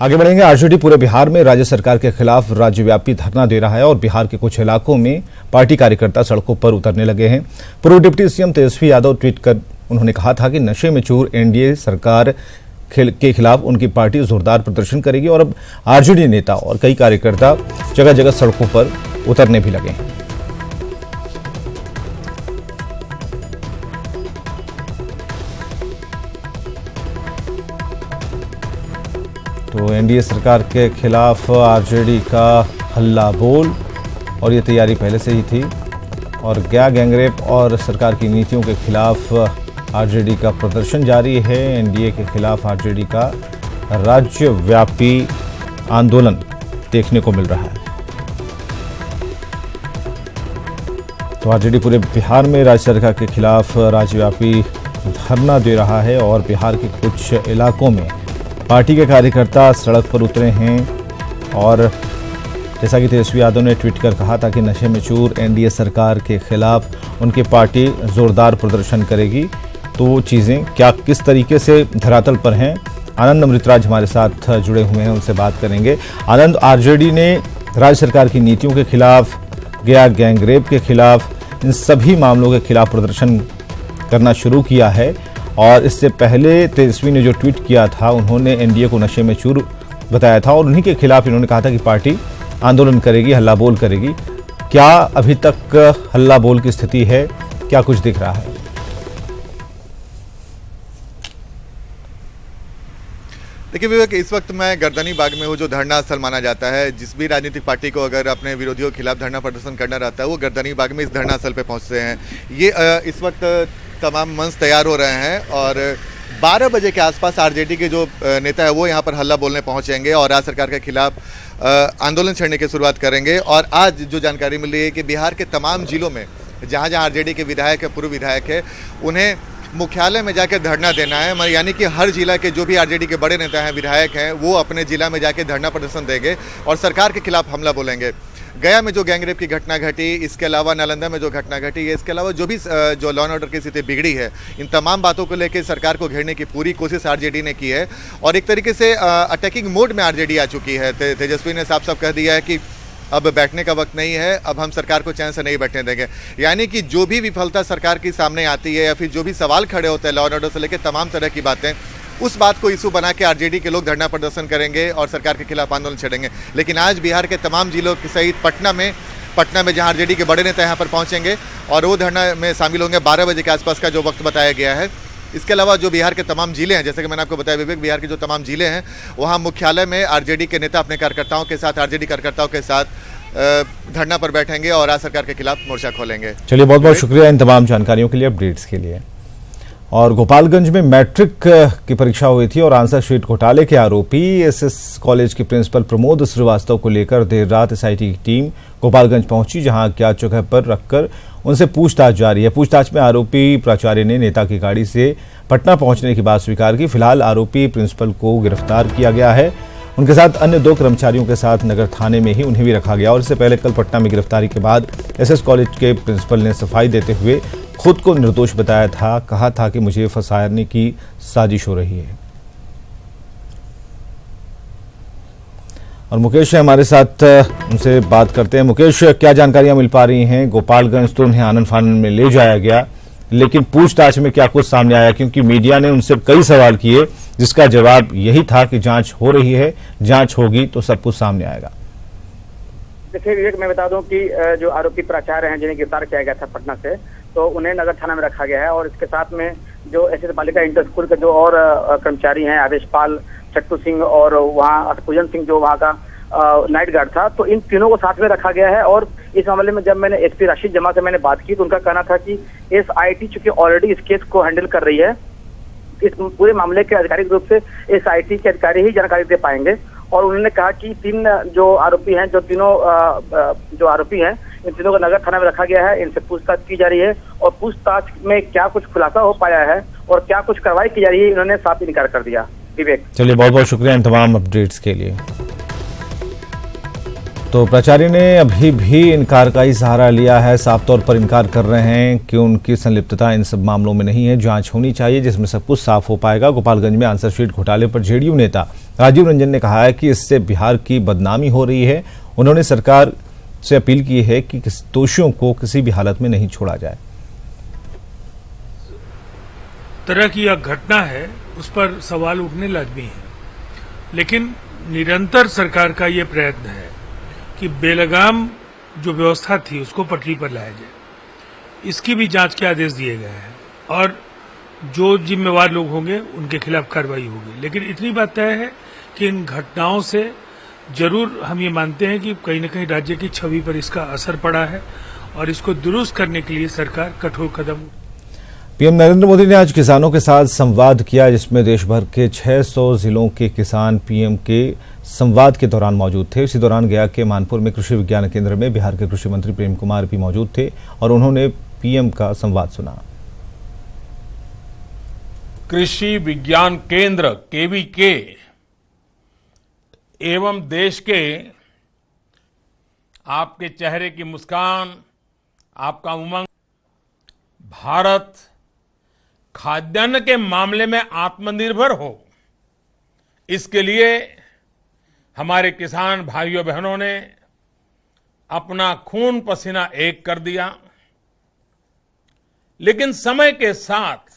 आगे बढ़ेंगे। आरजेडी पूरे बिहार में राज्य सरकार के खिलाफ राज्यव्यापी धरना दे रहा है और बिहार के कुछ इलाकों में पार्टी कार्यकर्ता सड़कों पर उतरने लगे हैं। पूर्व deputy CM Tejashwi Yadav tweet कर उन्होंने कहा था कि नशे में चूर एनडीए सरकार के खिलाफ उनकी पार्टी जोरदार प्रदर्शन करेगी और अब आरजेडी नेता और कई कार्यकर्ता जगह जगह सड़कों पर उतरने भी लगे हैं। तो एनडीए सरकार के खिलाफ आरजेडी का हल्ला बोल, और ये तैयारी पहले से ही थी। और गैंगरेप और सरकार की नीतियों के खिलाफ आरजेडी का प्रदर्शन जारी है। एनडीए के खिलाफ आरजेडी का राज्यव्यापी आंदोलन देखने को मिल रहा है। तो आरजेडी पूरे बिहार में राज्य सरकार के खिलाफ राज्यव्यापी धरना दे रहा है और बिहार के कुछ इलाकों में पार्टी के कार्यकर्ता सड़क पर उतरे हैं। और जैसा कि तेजस्वी यादव ने ट्वीट कर कहा था कि नशे में चूर एनडीए सरकार के खिलाफ उनकी पार्टी जोरदार प्रदर्शन करेगी। तो वो चीज़ें क्या किस तरीके से धरातल पर हैं, आनंद अमृतराज हमारे साथ जुड़े हुए हैं, उनसे बात करेंगे। आनंद, आरजेडी ने राज्य सरकार की नीतियों के खिलाफ, गैंगरेप के खिलाफ, इन सभी मामलों के खिलाफ प्रदर्शन करना शुरू किया है। और इससे पहले तेजस्वी ने जो ट्वीट किया था, उन्होंने एनडीए को नशे में चूर बताया था और उन्हीं के खिलाफ इन्होंने कहा था कि पार्टी आंदोलन करेगी, हल्ला बोल करेगी। क्या अभी तक हल्ला बोल की स्थिति है, क्या कुछ दिख रहा है? देखिए विवेक, इस वक्त मैं गर्दनी बाग में हूँ, जो धरना स्थल माना जाता है। जिस भी राजनीतिक पार्टी को अगर अपने विरोधियों के खिलाफ धरना प्रदर्शन करना रहता है, वो गर्दनी बाग में इस धरना स्थल पे पहुँचते हैं। ये इस वक्त तमाम मंच तैयार हो रहे हैं और 12 बजे के आसपास आरजेडी के जो नेता है वो यहाँ पर हल्ला बोलने पहुँचेंगे और राज्य सरकार के खिलाफ आंदोलन छेड़ने की शुरुआत करेंगे। और आज जो जानकारी मिल रही है कि बिहार के तमाम जिलों में जहाँ जहाँ आरजेडी के विधायक है, पूर्व विधायक है, उन्हें मुख्यालय में जाकर धरना देना है। यानी कि हर जिला के जो भी आरजेडी के बड़े नेता हैं, विधायक हैं, वो अपने जिला में जाके धरना प्रदर्शन देंगे और सरकार के खिलाफ हमला बोलेंगे। गया में जो गैंगरेप की घटना घटी, इसके अलावा नालंदा में जो घटना घटी है, इसके अलावा जो भी जो लॉ एंड ऑर्डर की स्थिति बिगड़ी है, इन तमाम बातों को लेकर सरकार को घेरने की पूरी कोशिश आरजेडी ने की है। और एक तरीके से अटैकिंग मोड में आरजेडी आ चुकी है। तेजस्वी ने साफ साफ कह दिया है कि अब बैठने का वक्त नहीं है, अब हम सरकार को चैन से नहीं बैठने देंगे। यानी कि जो भी विफलता सरकार की सामने आती है या फिर जो भी सवाल खड़े होते हैं लॉ एंड ऑर्डर से लेकर तमाम तरह की बातें, उस बात को इशू बना के आरजेडी के लोग धरना प्रदर्शन करेंगे और सरकार के खिलाफ आंदोलन छेड़ेंगे। लेकिन आज बिहार के तमाम जिलों के सहित पटना में जहां आरजेडी के बड़े नेता यहां पर पहुंचेंगे और वो धरना में शामिल होंगे 12 बजे के आसपास का जो वक्त बताया गया है। इसके अलावा जो बिहार के तमाम जिले हैं, जैसे कि मैंने आपको बताया विवेक, बिहार के जो तमाम जिले हैं वहाँ मुख्यालय में आरजेडी के नेता अपने कार्यकर्ताओं के साथ, आरजेडी कार्यकर्ताओं के साथ धरना पर बैठेंगे और राज्य सरकार के खिलाफ मोर्चा खोलेंगे। चलिए, बहुत बहुत शुक्रिया इन तमाम जानकारियों के लिए, अपडेट्स के लिए। और गोपालगंज में मैट्रिक की परीक्षा हुई थी और आंसर शीट घोटाले के आरोपी एसएस कॉलेज के प्रिंसिपल प्रमोद श्रीवास्तव को लेकर देर रात एसआईटी की टीम गोपालगंज पहुंची, जहां अज्ञात जगह पर रखकर उनसे पूछताछ जारी है। पूछताछ में आरोपी प्राचार्य ने नेता की गाड़ी से पटना पहुंचने की बात स्वीकार की। फिलहाल आरोपी प्रिंसिपल को गिरफ्तार किया गया है। उनके साथ अन्य 2 कर्मचारियों के साथ नगर थाने में ही उन्हें भी रखा गया। और इससे पहले कल पटना में गिरफ्तारी के बाद एसएस कॉलेज के प्रिंसिपल ने सफाई देते हुए खुद को निर्दोष बताया था, कहा था कि मुझे फंसाने की साजिश हो रही है। और मुकेश हमारे साथ, उनसे बात करते हैं। मुकेश, क्या जानकारियां मिल पा रही हैं? गोपालगंज तो उन्हें आनन फानन में ले जाया गया, लेकिन पूछताछ में क्या कुछ सामने आया? क्योंकि मीडिया ने उनसे कई सवाल किए, जिसका जवाब यही था कि जांच हो रही है, जांच होगी तो सब कुछ सामने आएगा। देखिए विवेक, मैं बता दूं कि जो आरोपी प्राचार्य हैं जिन्हें गिरफ्तार किया गया था पटना से, तो उन्हें नगर थाना में रखा गया है। और इसके साथ में जो एसएस बालिका इंटर स्कूल के जो और कर्मचारी हैं, आदेशपाल, चट्टू सिंह और वहाँ पूजन सिंह जो वहाँ का नाइट गार्ड था, तो इन तीनों को साथ में रखा गया है। और इस मामले में जब मैंने एसपी राशिद जमा से मैंने बात की तो उनका कहना था कि एसआईटी चूंकि ऑलरेडी इस केस को हैंडल कर रही है, इस पूरे मामले के आधिकारिक रूप से एसआईटी के अधिकारी ही जानकारी दे पाएंगे। और उन्होंने कहा कि 3 जो आरोपी हैं, इन तीनों को नगर थाना में रखा गया है, इनसे पूछताछ की जा रही है। और पूछताछ में क्या कुछ खुलासा हो पाया है और क्या कुछ कार्रवाई की जा रही है, इन्होंने साफ इनकार कर दिया। विवेक, चलिए, बहुत बहुत शुक्रिया इन तमाम अपडेट्स के लिए। तो प्राचार्य ने अभी भी इनकार का ही सहारा लिया है। साफ तौर पर इनकार कर रहे हैं कि उनकी संलिप्तता इन सब मामलों में नहीं है। जांच होनी चाहिए जिसमें सब कुछ साफ हो पाएगा। गोपालगंज में आंसर शीट घोटाले पर जेडीयू नेता राजीव रंजन ने कहा है कि इससे बिहार की बदनामी हो रही है। उन्होंने सरकार से अपील की है कि दोषियों को किसी भी हालत में नहीं छोड़ा जाए। तरह की यह घटना है उस पर सवाल उठने लाजमी है, लेकिन निरंतर सरकार का ये प्रयत्न है कि बेलगाम जो व्यवस्था थी उसको पटरी पर लाया जाए। इसकी भी जांच के आदेश दिए गए हैं और जो जिम्मेवार लोग होंगे उनके खिलाफ कार्रवाई होगी। लेकिन इतनी बात तय है कि इन घटनाओं से जरूर हम ये मानते हैं कि कहीं न कहीं राज्य की छवि पर इसका असर पड़ा है और इसको दुरुस्त करने के लिए सरकार कठोर कदम। पीएम नरेंद्र मोदी ने आज किसानों के साथ संवाद किया, जिसमें देश भर के 600 जिलों के किसान पीएम के संवाद के दौरान मौजूद थे। इसी दौरान गया के मानपुर में कृषि विज्ञान केंद्र में बिहार के कृषि मंत्री प्रेम कुमार भी मौजूद थे और उन्होंने पीएम का संवाद सुना। कृषि विज्ञान केंद्र केवीके एवं देश के आपके चेहरे की मुस्कान, आपका उमंग, भारत खाद्यान्न के मामले में आत्मनिर्भर हो, इसके लिए हमारे किसान भाइयों बहनों ने अपना खून पसीना एक कर दिया। लेकिन समय के साथ